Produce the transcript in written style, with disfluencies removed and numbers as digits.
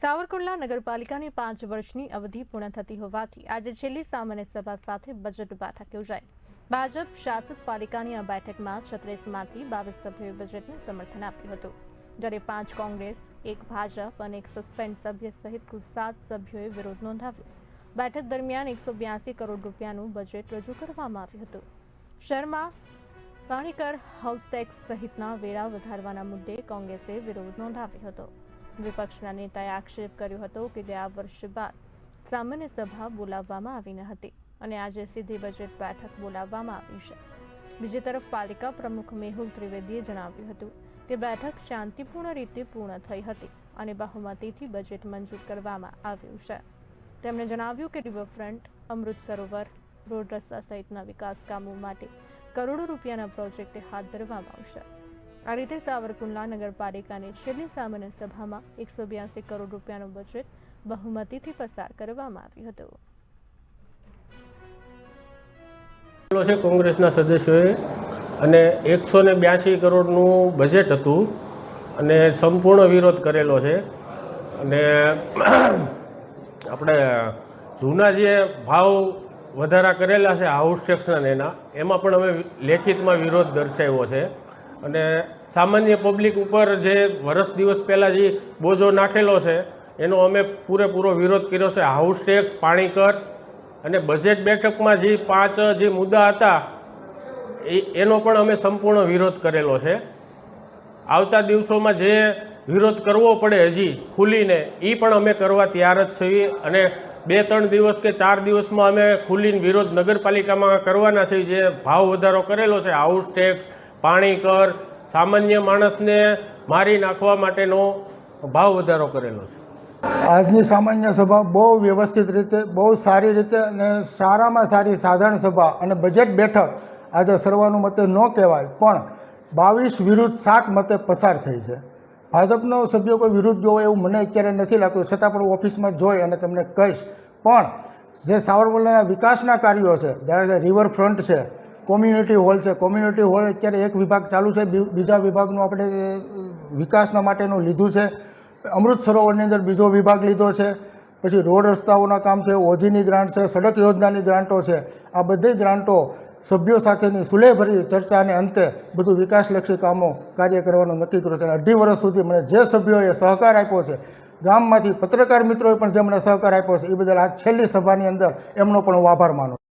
સાવરકુંડલા નગરપાલિકાની 5 વર્ષની અવધિ પૂર્ણ થતી હોવાથી આજે છેલ્લી સામાન્ય સભા સાથે બજેટ બેઠક યોજાઈ। ભાજપ શાસિત પાલિકાની આ બેઠકમાં 36માંથી 22 સભ્યોએ બજેટને સમર્થન આપ્યું હતું, જ્યારે 5 કોંગ્રેસ, 1 ભાજપ અને 1 સસ્પેન્ડ સભ્ય સહિત કુલ 7 સભ્યોએ વિરોધ નોંધાવ્યો। બેઠક દરમિયાન 182 કરોડ રૂપિયાનું બજેટ રજૂ કરવામાં આવ્યું હતું। શહેરમાં પાણીકર, હાઉસ ટેક્સ સહિતના વેરા વધારવાના મુદ્દે કોંગ્રેસે વિરોધ નોંધાવ્યો હતો। વિપક્ષના નેતાએ આક્ષેપ કર્યો હતો કે ગયા વર્ષ બાદ સામાન્ય સભા બોલાવવામાં આવી ન હતી અને આજે સીધી બજેટ બેઠક બોલાવવામાં આવી છે। બીજી તરફ પાલિકા પ્રમુખ મેહુલ ત્રિવેદીએ જણાવ્યું હતું કે બેઠક શાંતિપૂર્ણ રીતે પૂર્ણ થઈ હતી અને બહુમતીથી બજેટ મંજૂર કરવામાં આવ્યું છે। તેમણે જણાવ્યું કે રિવરફ્રન્ટ, અમૃત સરોવર, રોડ રસ્તા સહિતના વિકાસ કામો માટે કરોડો રૂપિયાના પ્રોજેક્ટ હાથ ધરવામાં આવશે। આ રીતે સાવરકુંડલા નગરપાલિકાની છેલ્લી સામાન્ય સભામાં 182 કરોડ રૂપિયાનું બજેટ બહુમતીથી પસાર કરવામાં આવ્યું હતું। કોંગ્રેસના સદસ્યોએ અને 182 કરોડનું બજેટ હતું અને સંપૂર્ણ વિરોધ કરેલો છે। અને આપણે જૂના જે ભાવ વધારા કરેલા છે હાઉસ ટેક્સના એમાં પણ અમે લેખિતમાં વિરોધ દર્શાવ્યો છે। અને સામાન્ય પબ્લિક ઉપર જે વર્ષ દિવસ પહેલાં જે બોજો નાખેલો છે એનો અમે પૂરેપૂરો વિરોધ કર્યો છે। હાઉસ ટેક્સ, પાણી કર અને બજેટ બેઠકમાં જે 5 જે મુદ્દા હતા એનો પણ અમે સંપૂર્ણ વિરોધ કરેલો છે। આવતા દિવસોમાં જે વિરોધ કરવો પડે હજી ખુલીને એ પણ અમે કરવા તૈયાર જ છીએ અને 2-3 દિવસ કે 4 દિવસમાં અમે ખુલીને વિરોધ નગરપાલિકામાં કરવાના છીએ। જે ભાવ વધારો કરેલો છે હાઉસ ટેક્સ, પાણી કર, સામાન્ય માણસને મારી નાખવા માટેનો ભાવ વધારો કરેલો છે। આજની સામાન્ય સભા બહુ વ્યવસ્થિત રીતે, બહુ સારી રીતે અને સારામાં સારી સાધારણ સભા અને બજેટ બેઠક આજે સર્વાનુમતે ન કહેવાય પણ 22 વિરુદ્ધ 7 મતે પસાર થઈ છે। ભાજપનો સભ્યો કોઈ વિરુદ્ધ જોવો એવું મને અત્યારે નથી લાગતું, છતાં પણ ઓફિસમાં જોઈ અને તમને કહીશ। પણ જે સાવરકુંડલાના વિકાસના કાર્યો છે, જ્યારે કે રિવરફ્રન્ટ છે, કોમ્યુનિટી હોલ છે, કોમ્યુનિટી હોલ અત્યારે એક વિભાગ ચાલુ છે, બીજા વિભાગનું આપણે વિકાસના માટેનું લીધું છે। અમૃત સરોવરની અંદર બીજો વિભાગ લીધો છે। પછી રોડ રસ્તાઓના કામ છે, ઓજીની ગ્રાન્ટ છે, સડક યોજનાની ગ્રાન્ટો છે। આ બધી ગ્રાન્ટો સભ્યો સાથેની સુલેહભરી ચર્ચાને અંતે બધું વિકાસલક્ષી કામો કાર્ય કરવાનું નક્કી કર્યું છે। અને 2.5 વર્ષ સુધી મને જે સભ્યોએ સહકાર આપ્યો છે, ગામમાંથી પત્રકાર મિત્રોએ પણ જે મને સહકાર આપ્યો છે, એ બદલ આ છેલ્લી સભાની અંદર એમનો પણ હું આભાર માનું છું।